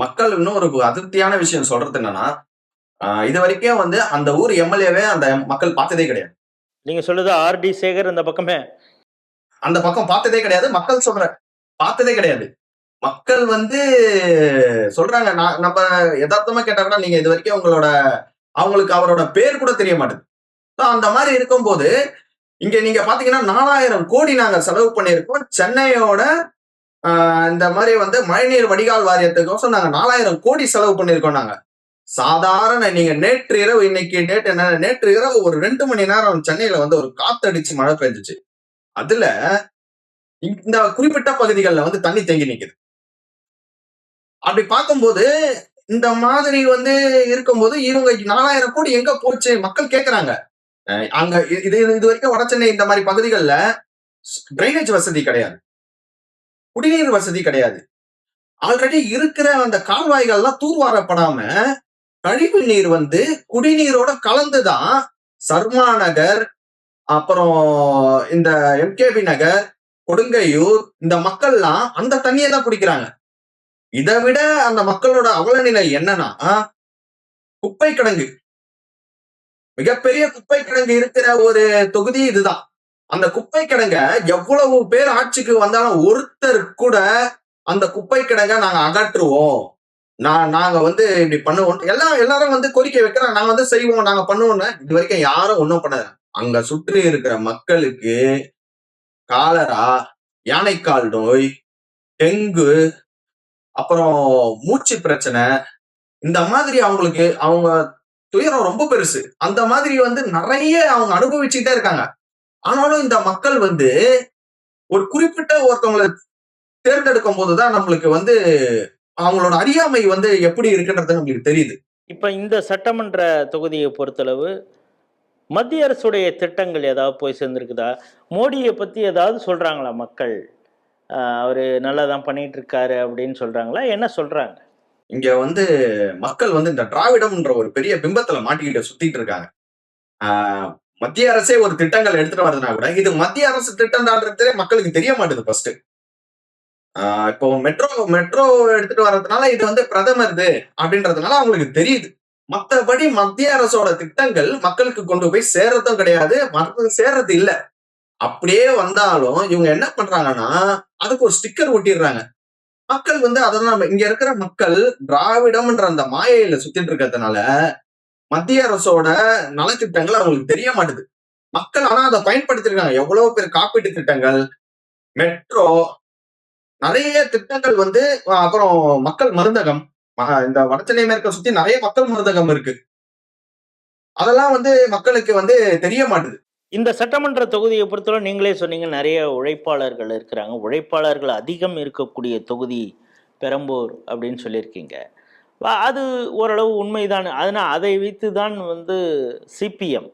மக்கள் இன்னும் ஒரு அதிருப்தியான விஷயம் சொல்றது என்னன்னா, இது வரைக்கும் வந்து அந்த ஊர் எம்எல்ஏவே அந்த மக்கள் பார்த்ததே கிடையாது. நீங்க சொல்லுது ஆர்டி சேகர் அந்த பக்கமே, அந்த பக்கம் பார்த்ததே கிடையாது. மக்கள் சொல்ற பார்த்ததே கிடையாது. மக்கள் வந்து சொல்றாங்க, நம்ம யதார்த்தமா கேட்டாங்கன்னா, நீங்க இது வரைக்கும் அவங்களுக்கு அவரோட பேர் கூட தெரிய மாட்டேது. அந்த மாதிரி இருக்கும்போது இங்க நீங்க பாத்தீங்கன்னா 4000 கோடி நாங்க செலவு பண்ணியிருக்கோம். சென்னையோட இந்த மாதிரி வந்து மழைநீர் வடிகால் வாரியத்துக்கோசம் நாங்க 4000 கோடி செலவு பண்ணியிருக்கோம். நாங்க சாதாரண நீங்க நேற்று இரவு ஒரு 2 மணி நேரம் சென்னையில வந்து ஒரு காத்தடிச்சு மழை பெஞ்சிச்சு. அதுல இந்த குறிப்பிட்ட பகுதிகளில் வந்து தண்ணி தேங்கி நிக்குது. அப்படி பார்க்கும்போது இந்த மாதிரி வந்து இருக்கும்போது இவங்க 4000 கோடி எங்க போச்சு மக்கள் கேட்கிறாங்க. அங்க இது வரைக்கும் வட சென்னை இந்த மாதிரி பகுதிகளில் டிரைனேஜ் வசதி கிடையாது, குடிநீர் வசதி கிடையாது. ஆல்ரெடி இருக்கிற அந்த கால்வாய்கள்லாம் தூர்வாரப்படாம கழிவு நீர் வந்து குடிநீரோட கலந்துதான் சர்மா நகர், அப்புறம் இந்த எம்கேபி நகர், கொடுங்கையூர் இந்த மக்கள்லாம் அந்த தண்ணியை தான் குடிக்கிறாங்க. இதை விட அந்த மக்களோட அவலநிலை என்னன்னா, குப்பை கிடங்கு, மிகப்பெரிய குப்பை கிடங்கு இருக்கிற ஒரு தொகுதி இதுதான். அந்த குப்பை கிடங்க எவ்வளவு பேர் ஆட்சிக்கு வந்தாலும் ஒருத்தர் கூட அந்த குப்பை கிடங்க நாங்க அகற்றுவோம், நாங்க வந்து இப்படி பண்ணுவோம், எல்லாரும் வந்து கோரிக்கை வைக்கிறாங்க, நாங்க வந்து செய்வோம், நாங்க பண்ணுவோம்னு இது வரைக்கும் யாரும் ஒன்றும் பண்ணாது. அங்க சுற்றி இருக்கிற மக்களுக்கு காலரா, யானைக்கால் நோய், டெங்கு, அப்புறம் மூச்சு பிரச்சனை, இந்த மாதிரி அவங்களுக்கு அவங்க துயரம் ரொம்ப பெருசு. அந்த மாதிரி வந்து நிறைய அவங்க அனுபவிச்சுட்டே இருக்காங்க. ஆனாலும் இந்த மக்கள் வந்து ஒரு குறிப்பிட்ட ஒருத்தவங்களை தேர்ந்தெடுக்கும் போதுதான் நம்மளுக்கு வந்து அவங்களோட அறியாமை வந்து எப்படி இருக்குன்றது நம்மளுக்கு தெரியுது. இப்ப இந்த சட்டமன்ற தொகுதியை பொறுத்தளவு மத்திய அரசுடைய திட்டங்கள் ஏதாவது போய் சேர்ந்திருக்குதா? மோடியை பத்தி ஏதாவது சொல்றாங்களா மக்கள்? அவரு நல்லா தான் பண்ணிட்டு இருக்காரு அப்படின்னு சொல்றாங்களா? என்ன சொல்றாங்க? இங்க வந்து மக்கள் வந்து இந்த திராவிடம்ன்ற ஒரு பெரிய பிம்பத்துல மாட்டிக்கிட்டு சுத்திட்டு இருக்காங்க. மத்திய அரசே ஒரு திட்டங்கள் எடுத்துட்டு வருதுன்னா கூட இது மத்திய அரசு திட்டம் தான்றதே மக்களுக்கு தெரிய மாட்டேது. ஃபர்ஸ்ட் இப்போ மெட்ரோ எடுத்துட்டு வர்றதுனால இது வந்து பிரதமர்து அப்படின்றதுனால அவங்களுக்கு தெரியுது. மற்றபடி மத்திய அரசோட திட்டங்கள் மக்களுக்கு கொண்டு போய் சேர்றதும் கிடையாது, சேர்றது இல்ல. அப்படியே வந்தாலும் இவங்க என்ன பண்றாங்கன்னா அதுக்கு ஒரு ஸ்டிக்கர் ஒட்டிடுறாங்க. மக்கள் வந்து அதெல்லாம் இங்க இருக்கிற மக்கள் திராவிடம்ன்ற அந்த மாயையில சுத்திட்டு இருக்கிறதுனால மத்திய அரசோட நலத்திட்டங்கள் அவங்களுக்கு தெரிய மாட்டுது. மக்கள் ஆனா அதை பயன்படுத்திருக்காங்க. எவ்வளவு பேர் காப்பீட்டு திட்டங்கள், மெட்ரோ, நிறைய திட்டங்கள் வந்து, அப்புறம் மக்கள் மருந்தகம், இந்த வடசென்னை மேற்க சுத்தி நிறைய மக்கள் மருந்தகம் இருக்கு. அதெல்லாம் வந்து மக்களுக்கு வந்து தெரிய மாட்டுது. இந்த சட்டமன்ற தொகுதியை பொறுத்தவரை நீங்களே சொன்னீங்க நிறைய உழைப்பாளர்கள் இருக்கிறாங்க, உழைப்பாளர்கள் அதிகம் இருக்கக்கூடிய தொகுதி பெரம்பூர் அப்படின்னு சொல்லியிருக்கீங்க. அது ஓரளவு உண்மைதான். அதனால் அதை வைத்து தான் வந்து சிபிஎம்,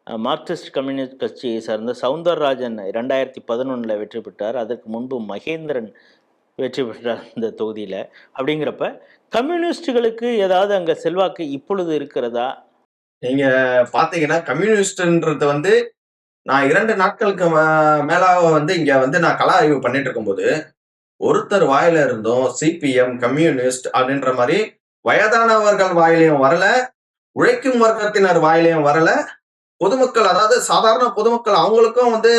மார்க்சிஸ்ட் கம்யூனிஸ்ட் கட்சியை சார்ந்த சவுந்தரராஜன் 2011 வெற்றி பெற்றார். அதற்கு முன்பு மகேந்திரன் வெற்றி பெற்றார் இந்த தொகுதியில். அப்படிங்கிறப்ப கம்யூனிஸ்டுகளுக்கு ஏதாவது அங்கே செல்வாக்கு இப்பொழுது இருக்கிறதா? நீங்க பாத்தீங்கன்னா கம்யூனிஸ்ட்ன்றது வந்து நான் 2 நாட்களுக்கு மேல வந்து இங்க வந்து நான் கள ஆய்வு பண்ணிட்டு இருக்கும்போது ஒருத்தர் வாயில இருந்தும் சிபிஎம், கம்யூனிஸ்ட் அப்படின்ற மாதிரி வயதானவர்கள் வாயிலையும் வரல, உழைக்கும் வர்க்கத்தினர் வாயிலையும் வரல, பொதுமக்கள் அதாவது சாதாரண பொதுமக்கள் அவங்களுக்கும் வந்து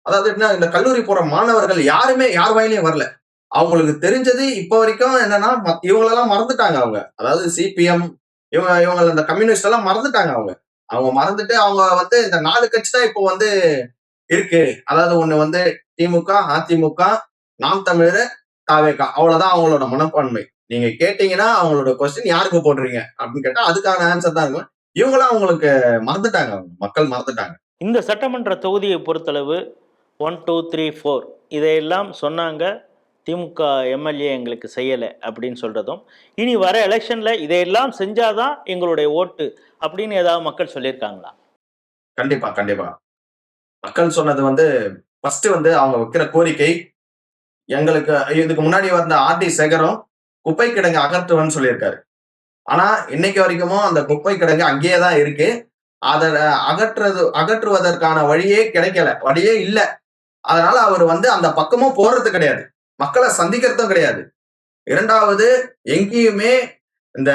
அதாவது என்ன இந்த கல்லூரி போற மாணவர்கள் யாருமே யார் வாயிலையும் வரல. அவங்களுக்கு தெரிஞ்சது இப்ப வரைக்கும் என்னன்னா இவங்களெல்லாம் மறந்துட்டாங்க. அவங்க அதாவது சிபிஎம் இவங்க இந்த கம்யூனிஸ்ட் எல்லாம் மறந்துட்டாங்க. அவங்க மறந்துட்டு அவங்க வந்து இந்த 4 கட்சி தான் இப்போ வந்து இருக்கு. அதாவது ஒண்ணு வந்து திமுக, அதிமுக, நாம் தமிழர், தாவேகா, அவ்வளவுதான் அவங்களோட மனப்பான்மை. நீங்க கேட்டீங்கன்னா அவங்களோட கொஸ்டின் யாருக்கு போடுறீங்க அப்படின்னு கேட்டா அதுக்கான ஆன்சர் தான் இருக்கும். இவங்களாம் அவங்களுக்கு மறந்துட்டாங்க, மக்கள் மறந்துட்டாங்க. இந்த சட்டமன்ற தொகுதியை பொறுத்தளவு 1, 2, 3, 4 இதையெல்லாம் சொன்னாங்க. திமுக எம்எல்ஏ எங்களுக்கு செய்யலை அப்படின்னு சொல்றதும், இனி வர எலெக்ஷன்ல இதையெல்லாம் செஞ்சாதான் எங்களுடைய ஓட்டு அப்படின்னு ஏதாவது மக்கள் சொல்லியிருக்காங்களா? கண்டிப்பா கண்டிப்பா. மக்கள் சொன்னது வந்து ஃபர்ஸ்ட் வந்து அவங்க வைக்கிற கோரிக்கை, எங்களுக்கு இதுக்கு முன்னாடி வந்த ஆர்டி சேகரும் குப்பை கிடங்கு அகற்றுவன்னு சொல்லியிருக்காரு. ஆனா இன்னைக்கு வரைக்கும் அந்த குப்பை கிடங்கு அங்கேயே தான் இருக்கு. அதை அகற்றுவதற்கான வழியே கிடைக்கல, வழியே இல்ல. அதனால அவர் வந்து அந்த பக்கமும் போறது கிடையாது, மக்களை சந்திக்கிறதும் கிடையாது. 2வது எங்கேயுமே இந்த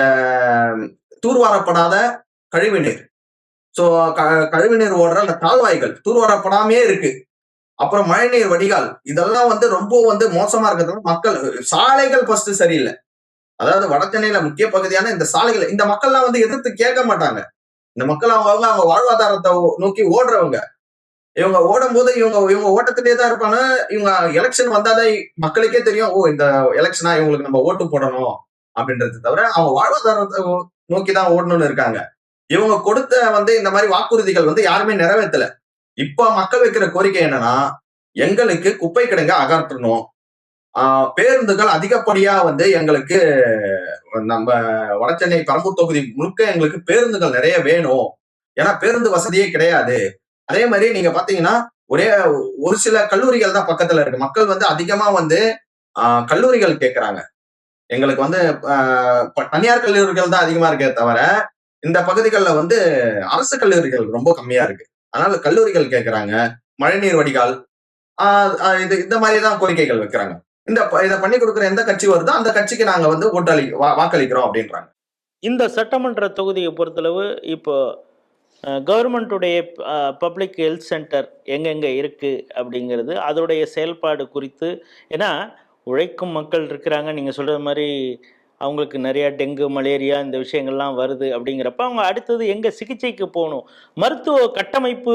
தூர்வாரப்படாத கழிவுநீர், சோ கழிவுநீர் ஓடுற அந்த கால்வாய்கள் தூர்வாரப்படாமே இருக்கு. அப்புறம் மழைநீர் வடிகால் இதெல்லாம் வந்து ரொம்ப வந்து மோசமா இருக்கிறதுனால மக்கள், சாலைகள் ஃபர்ஸ்ட் சரியில்லை. அதாவது வடசென்னையில முக்கிய பகுதியான இந்த சாலைகள் இந்த மக்கள்லாம் வந்து எதிர்த்து கேட்க மாட்டாங்க. இந்த மக்கள் அவங்க வாழ்வாதாரத்தை நோக்கி ஓடுறவங்க. இவங்க ஓடும் போது இவங்க ஓட்டத்திலே தான் இருப்பாங்க. இவங்க எலெக்ஷன் வந்தாதான் மக்களுக்கே தெரியும், ஓ இந்த எலெக்ஷனா இவங்களுக்கு நம்ம ஓட்டு போடணும் அப்படின்றது தவிர அவங்க வாழ்வாதாரத்தை நோக்கிதான் ஓடணும்னு இருக்காங்க. இவங்க கொடுத்த வந்து இந்த மாதிரி வாக்குறுதிகள் வந்து யாருமே நிறைவேற்றல. இப்ப மக்கள் வைக்கிற கோரிக்கை என்னன்னா, எங்களுக்கு குப்பை கிடங்க அகற்றணும், பேருந்துகள் அதிகப்படியா வந்து எங்களுக்கு நம்ம வடசென்னை பெரம்பூர் தொகுதி முழுக்க எங்களுக்கு பேருந்துகள் நிறைய வேணும், ஏன்னா பேருந்து வசதியே கிடையாது. அதே மாதிரி நீங்க பாத்தீங்கன்னா ஒரு சில கல்லூரிகள் தான் பக்கத்துல இருக்கு. மக்கள் வந்து அதிகமா வந்து கல்லூரிகள் கேட்கறாங்க. எங்களுக்கு வந்து தனியார் கல்லூரிகள் தான் அதிகமா இருக்கே தவிர இந்த பகுதிகளில் வந்து அரசு கல்லூரிகள் ரொம்ப கம்மியா இருக்கு. அதனால கல்லூரிகள் கேட்கறாங்க, மழைநீர் வடிகால் இது இந்த மாதிரிதான் கோரிக்கைகள் வைக்கிறாங்க. இதை பண்ணி கொடுக்குற எந்த கட்சி வருதோ அந்த கட்சிக்கு நாங்க வந்து வாக்களிக்கிறோம் அப்படின்றாங்க. இந்த சட்டமன்ற தொகுதியை பொறுத்தளவு இப்போ கவர்மெண்ட்டுடைய பப்ளிக் ஹெல்த் சென்டர் எங்கெங்கே இருக்குது அப்படிங்கிறது அதோடைய செயல்பாடு குறித்து, ஏன்னா உழைக்கும் மக்கள் இருக்கிறாங்க, நீங்கள் சொல்கிற மாதிரி அவங்களுக்கு நிறையா டெங்கு மலேரியா இந்த விஷயங்கள்லாம் வருது அப்படிங்கிறப்ப அவங்க அடுத்தது எங்கே சிகிச்சைக்கு போகணும். மருத்துவ கட்டமைப்பு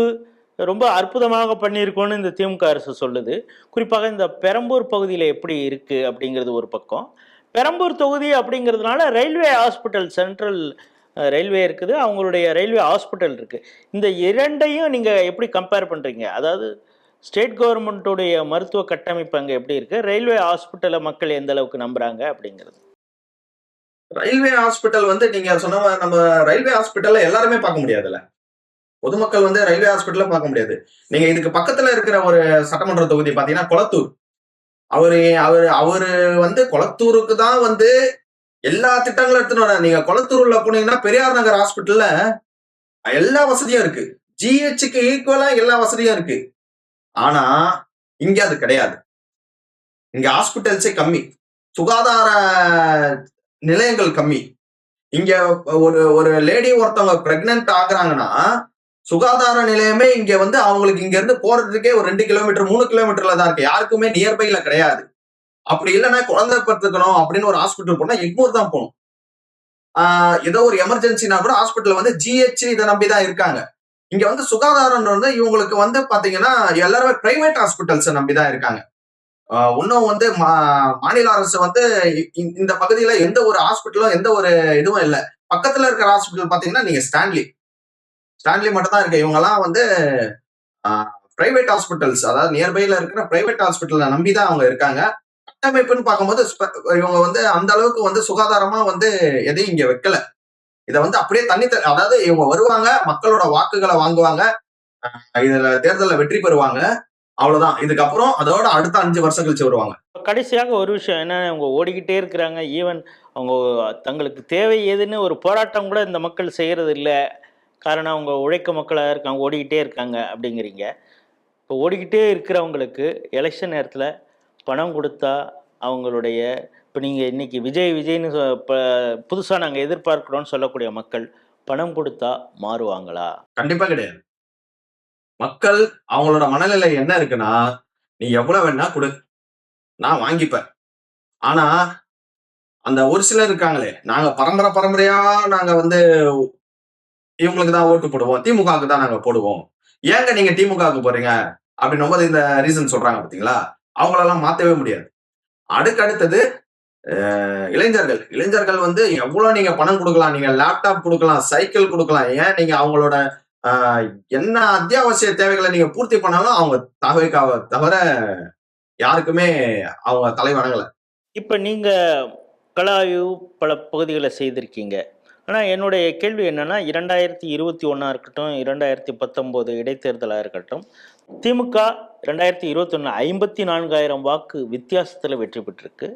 ரொம்ப அற்புதமாக பண்ணியிருக்கோன்னு இந்த திமுக அரசு சொல்லுது. குறிப்பாக இந்த பெரம்பூர் பகுதியில் எப்படி இருக்குது அப்படிங்கிறது ஒரு பக்கம். பெரம்பூர் தொகுதி அப்படிங்கிறதுனால ரயில்வே ஹாஸ்பிட்டல், சென்ட்ரல் ரயில்வே இருக்குது, அவங்களுடைய ரயில்வே ஹாஸ்பிட்டல் இருக்குது. இந்த இரண்டையும் நீங்கள் எப்படி கம்பேர் பண்ணுறீங்க? அதாவது ஸ்டேட் கவர்மெண்ட்டுடைய மருத்துவ கட்டமைப்பு அங்கே எப்படி இருக்குது, ரயில்வே ஹாஸ்பிட்டலை மக்கள் எந்த அளவுக்கு நம்புறாங்க அப்படிங்கிறது. ரயில்வே ஹாஸ்பிட்டல் வந்து நீங்க சொன்ன நம்ம ரயில்வே ஹாஸ்பிட்டல்ல எல்லாருமே பார்க்க முடியாதுல்ல. பொதுமக்கள் வந்து ரயில்வே ஹாஸ்பிட்டல்ல பார்க்க முடியாது. நீங்க இதுக்கு பக்கத்துல இருக்கிற ஒரு சட்டமன்ற தொகுதி பாத்தீங்கன்னா கொளத்தூர். அவரு வந்து கொளத்தூருக்கு தான் வந்து எல்லா திட்டங்களும் எடுத்துன்னு வர. நீங்க கொளத்தூர்ல போனீங்கன்னா பெரியார் நகர் ஹாஸ்பிட்டல்ல எல்லா வசதியும் இருக்கு. ஜிஹெச்சுக்கு ஈக்குவலா எல்லா வசதியும் இருக்கு. ஆனா இங்க அது கிடையாது. இங்க ஹாஸ்பிட்டல்ஸே கம்மி, சுகாதார நிலையங்கள் கம்மி. இங்க ஒரு லேடி ஒருத்தவங்க பிரெக்னன்ட் ஆகுறாங்கன்னா சுகாதார நிலையமே இங்க வந்து அவங்களுக்கு இங்க இருந்து போறதுக்கே ஒரு 2 கிலோமீட்டர் 3 கிலோமீட்டர்ல தான் இருக்கு. யாருக்குமே நியர்பைல கிடையாது. அப்படி இல்லைன்னா குழந்தை பெற்றுக்கணும் அப்படின்னு ஒரு ஹாஸ்பிட்டல் போனா எக்மூர் தான் போகணும். ஏதோ ஒரு எமர்ஜென்சினா கூட ஹாஸ்பிட்டல் வந்து ஜிஹெச் இதை நம்பிதான் இருக்காங்க. இங்க வந்து சுகாதாரம் வந்து இவங்களுக்கு வந்து பாத்தீங்கன்னா எல்லாருமே பிரைவேட் ஹாஸ்பிட்டல்ஸை நம்பிதான் இருக்காங்க. இன்னும் வந்து மாநில அரசு வந்து இந்த பகுதியில எந்த ஒரு ஹாஸ்பிட்டலும் எந்த ஒரு இதுவும் இல்லை. பக்கத்துல இருக்கிற ஹாஸ்பிட்டல் பாத்தீங்கன்னா நீங்க ஸ்டான்லி மட்டும் தான் இருக்கு. இவங்கெல்லாம் வந்து பிரைவேட் ஹாஸ்பிட்டல்ஸ், அதாவது நியர்பைல இருக்கிற பிரைவேட் ஹாஸ்பிட்டலை நம்பிதான் அவங்க இருக்காங்க. கட்டமைப்புன்னு பார்க்கும்போது இவங்க வந்து அந்த அளவுக்கு வந்து சுகாதாரமா வந்து எதையும் இங்க வைக்கல. இதை வந்து அப்படியே அதாவது இவங்க வருவாங்க, மக்களோட வாக்குகளை வாங்குவாங்க, இதுல தேர்தலில் வெற்றி பெறுவாங்க, அவ்வளவுதான். இதுக்கப்புறம் அதோட அடுத்த 5 வருஷம் கழிச்சு வருவாங்க. கடைசியாக ஒரு விஷயம் என்ன, அவங்க ஓடிக்கிட்டே இருக்கிறாங்க. ஈவன் அவங்க தங்களுக்கு தேவை எதுன்னு ஒரு போராட்டம் கூட இந்த மக்கள் செய்யறது இல்லை. காரணம் அவங்க உழைக்க மக்களாக இருக்காங்க, ஓடிக்கிட்டே இருக்காங்க அப்படிங்கிறீங்க. இப்போ ஓடிக்கிட்டே இருக்கிறவங்களுக்கு எலெக்ஷன் நேரத்தில் பணம் கொடுத்தா அவங்களுடைய, இப்போ நீங்கள் இன்னைக்கு விஜய்னு இப்போ புதுசாக நாங்கள் எதிர்பார்க்குறோன்னு சொல்லக்கூடிய மக்கள் பணம் கொடுத்தா மாறுவாங்களா? கண்டிப்பா கிடையாது. மக்கள் அவங்களோட மனநிலை என்ன இருக்குன்னா, நீ எவ்வளவு வேணா கொடு, நான் வாங்கிப்பேன். ஆனா அந்த ஒரு சிலர் இருக்காங்களே, நாங்க பரம்பரையா நாங்க வந்து இவங்களுக்கு தான் ஓட்டு போடுவோம், திமுகவுக்கு தான் நாங்க போடுவோம், ஏங்க நீங்க திமுகவுக்கு போறீங்க அப்படின்னும் போது இந்த ரீசன் சொல்றாங்க பாத்தீங்களா, அவங்களெல்லாம் மாத்தவே முடியாது. அடுத்தது இளைஞர்கள் வந்து எவ்வளவு நீங்க பணம் கொடுக்கலாம், நீங்க லேப்டாப் கொடுக்கலாம், சைக்கிள் கொடுக்கலாம், ஏன் நீங்க அவங்களோட என்ன அத்தியாவசிய தேவைகளை நீங்க பூர்த்தி பண்ணாலும் அவங்க தவிர யாருக்குமே அவங்க தலை வணங்கல. இப்ப நீங்க கலாய்வு பல பகுதிகளை செய்திருக்கீங்க. ஆனால் என்னுடைய கேள்வி என்னன்னா, 2021 இருக்கட்டும், 2019 இடைத்தேர்தலாக இருக்கட்டும், திமுக 2021 54,000 வாக்கு வித்தியாசத்தில் வெற்றி பெற்றிருக்கு.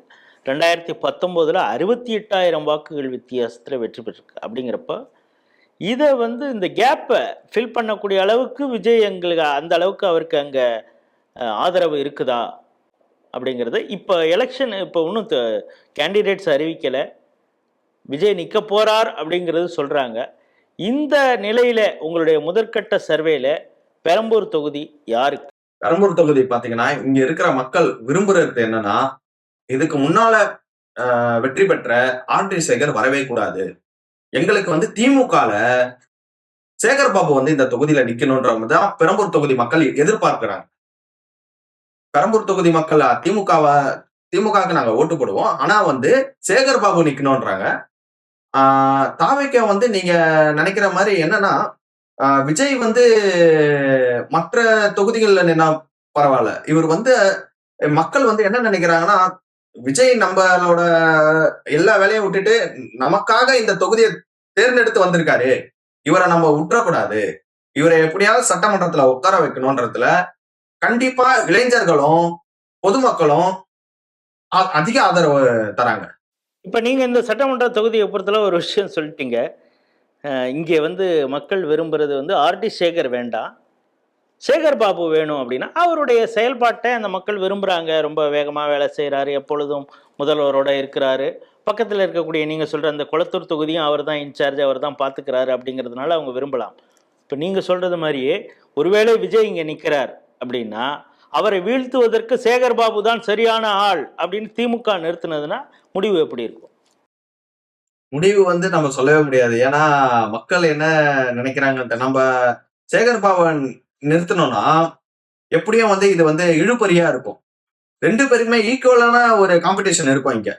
2019 68,000 வாக்குகள் வித்தியாசத்தில் வெற்றி பெற்றிருக்கு. அப்படிங்கிறப்ப இதை வந்து இந்த கேப்பை ஃபில் பண்ணக்கூடிய அளவுக்கு விஜய் எங்களுக்கு அந்த அளவுக்கு அவருக்கு அங்கே ஆதரவு இருக்குதா அப்படிங்கிறது. இப்போ எலெக்ஷன் இப்போ இன்னும் கேண்டிடேட்ஸ் அறிவிக்கலை, விஜய் நிற்க போறார் அப்படிங்கிறது சொல்றாங்க. இந்த நிலையில உங்களுடைய முதற்கட்ட சர்வேல பெரம்பூர் தொகுதி யாருக்கு? பெரம்பூர் தொகுதி பாத்தீங்கன்னா இங்க இருக்கிற மக்கள் விரும்புறது என்னன்னா, இதுக்கு முன்னால வெற்றி பெற்ற ஆர்டி சேகர் வரவே கூடாது, எங்களுக்கு வந்து திமுகல சேகர் பாபு வந்து இந்த தொகுதியில நிக்கணும்ன்றதான் பெரம்பூர் தொகுதி மக்கள் எதிர்பார்க்கிறாங்க. பெரம்பூர் தொகுதி மக்கள் திமுகவுக்கு நாங்க ஓட்டு போடுவோம், ஆனா வந்து சேகர் பாபு நிக்கணும்ன்றாங்க. தாவேக்கா வந்து நீங்க நினைக்கிற மாதிரி என்னன்னா, விஜய் வந்து மற்ற தொகுதிகள்ல நின்னா பரவாயில்ல, இவர் வந்து மக்கள் வந்து என்ன நினைக்கிறாங்கன்னா, விஜய் நம்மளோட எல்லா வேலையும் விட்டுட்டு நமக்காக இந்த தொகுதியை தேர்ந்தெடுத்து வந்திருக்காரு, இவரை நம்ம விட்டுறக்கூடாது, இவரை எப்படியாவது சட்டமன்றத்துல உட்கார வைக்கணும்ன்றதுல கண்டிப்பா இளைஞர்களும் பொதுமக்களும் அதிக ஆதரவு தராங்க. இப்போ நீங்கள் இந்த சட்டமன்ற தொகுதியை பொறுத்தளவு ஒரு விஷயம் சொல்லிட்டீங்க. இங்கே வந்து மக்கள் விரும்புகிறது வந்து ஆர்டி சேகர் வேண்டாம், சேகர் பாபு வேணும் அப்படின்னா அவருடைய செயல்பாட்டை அந்த மக்கள் விரும்புகிறாங்க. ரொம்ப வேகமாக வேலை செய்கிறாரு, எப்பொழுதும் முதல்வரோட இருக்கிறாரு, பக்கத்தில் இருக்கக்கூடிய நீங்கள் சொல்கிற அந்த குளத்தூர் தொகுதியும் அவர் தான் இன்சார்ஜ், அவர் தான் பார்த்துக்கிறாரு அப்படிங்கிறதுனால அவங்க விரும்பலாம். இப்போ நீங்கள் சொல்கிறது மாதிரியே ஒருவேளை விஜய் இங்கே நிற்கிறார் அப்படின்னா அவரை வீழ்த்துவதற்கு சேகர் பாபு தான் சரியான ஆள் அப்படின்னு திமுக நிறுத்தினதுன்னா முடிவு எப்படி இருக்கும்? முடிவு வந்து நம்ம சொல்லவே முடியாது. ஏன்னா மக்கள் என்ன நினைக்கிறாங்க, நம்ம சேகர் பாபுவை நிறுத்தணும்னா எப்படியும் வந்து இது வந்து இழுபறியா இருக்கும். 2 பேருக்குமே ஈக்குவலான ஒரு காம்படிஷன் இருக்கும் இங்க.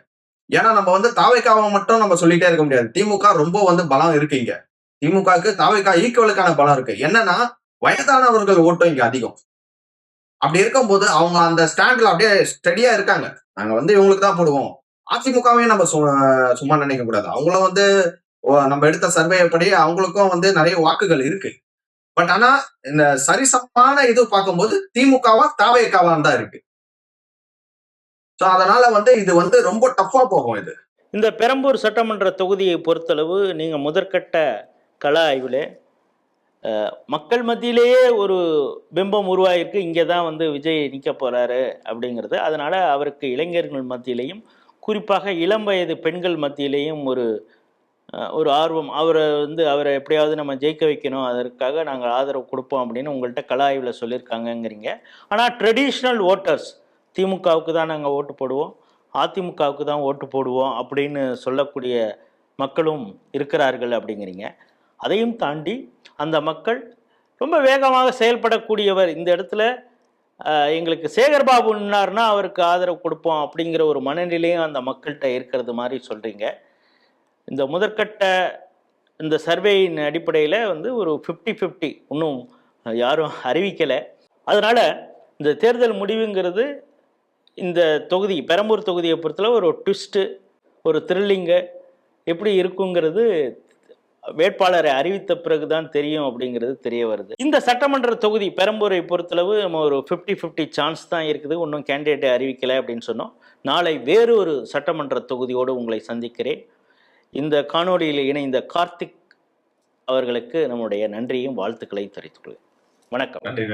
ஏன்னா நம்ம வந்து தாவேக்காவை மட்டும் நம்ம சொல்லிட்டே இருக்க முடியாது. திமுக ரொம்ப வந்து பலம் இருக்கு இங்க. திமுகவுக்கு தாவேக்கா ஈக்குவலுக்கான பலம் இருக்கு. என்னன்னா வயதானவர்கள் ஓட்டம் இங்க அதிகம். அப்படி இருக்கும்போது அவங்க அந்த ஸ்டாண்ட்ல அப்படியே ஸ்டெடியா இருக்காங்க. நாங்க வந்து இவங்களுக்கு தான் போடுவோம். அதிமுகவையும் நம்ம சும்மா நினைக்க கூடாது. அவங்களும் வந்து நம்ம எடுத்த சர்வே படி அவங்களுக்கும் வந்து நிறைய வாக்குகள் இருக்கு. பட் ஆனா இந்த சரிசமமான இது பார்க்கும்போது திமுகவா தாவேக்காவான் தான் இருக்கு. சோ அதனால வந்து இது வந்து ரொம்ப டஃப்பா போகும். இது இந்த பெரம்பூர் சட்டமன்ற தொகுதியை பொறுத்தளவு நீங்கள் முதற்கட்ட கள ஆய்வில் மக்கள் மத்தியிலேயே ஒரு பிம்பம் உருவாயிருக்கு, இங்கே தான் வந்து விஜய் நிற்க போகிறாரு அப்படிங்கிறது. அதனால் அவருக்கு இளைஞர்கள் மத்தியிலையும் குறிப்பாக இளம் வயது பெண்கள் மத்தியிலையும் ஒரு ஆர்வம், அவரை எப்படியாவது நம்ம ஜெயிக்க வைக்கணும், அதற்காக நாங்கள் ஆதரவு கொடுப்போம் அப்படின்னு உங்கள்கிட்ட கள ஆய்வில் சொல்லியிருக்காங்கங்கிறீங்க. ஆனால் ட்ரெடிஷ்னல் ஓட்டர்ஸ் திமுகவுக்கு தான் நாங்கள் ஓட்டு போடுவோம், அதிமுகவுக்கு தான் ஓட்டு போடுவோம் அப்படின்னு சொல்லக்கூடிய மக்களும் இருக்கிறார்கள் அப்படிங்கிறீங்க. அதையும் தாண்டி அந்த மக்கள் ரொம்ப வேகமாக செயல்படக்கூடியவர், இந்த இடத்துல எங்களுக்கு சேகர் பாபு நின்னார்னா அவருக்கு ஆதரவு கொடுப்போம் அப்படிங்கிற ஒரு மனநிலையும் அந்த மக்கள்கிட்ட இருக்கிறது மாதிரி சொல்கிறீங்க. இந்த முதற்கட்ட இந்த சர்வேயின் அடிப்படையில் வந்து ஒரு 50-50 இன்னும் யாரும் அறிவிக்கலை. அதனால் இந்த தேர்தல் முடிவுங்கிறது இந்த தொகுதி பெரம்பூர் தொகுதியை பொறுத்தளவு ஒரு ட்விஸ்ட்டு, ஒரு த்ரில்லிங்கு எப்படி இருக்குங்கிறது வேட்பாளரை அறிவித்த பிறகுதான் தெரியும் அப்படிங்கிறது தெரிய வருது. இந்த சட்டமன்ற தொகுதி பெரம்பூரை பொறுத்தளவு நம்ம ஒரு 50-50 சான்ஸ் தான் இருக்குது, இன்னும் கேண்டிடேட்டை அறிவிக்கலை அப்படின்னு சொன்னோம். நாளை வேறு ஒரு சட்டமன்ற தொகுதியோடு உங்களை சந்திக்கிறேன். இந்த காணொலியில் இணைந்த கார்த்திக் அவர்களுக்கு நம்முடைய நன்றியும் வாழ்த்துக்களை தெரிவித்துக் கொள்கிறேன். வணக்கம். நன்றி.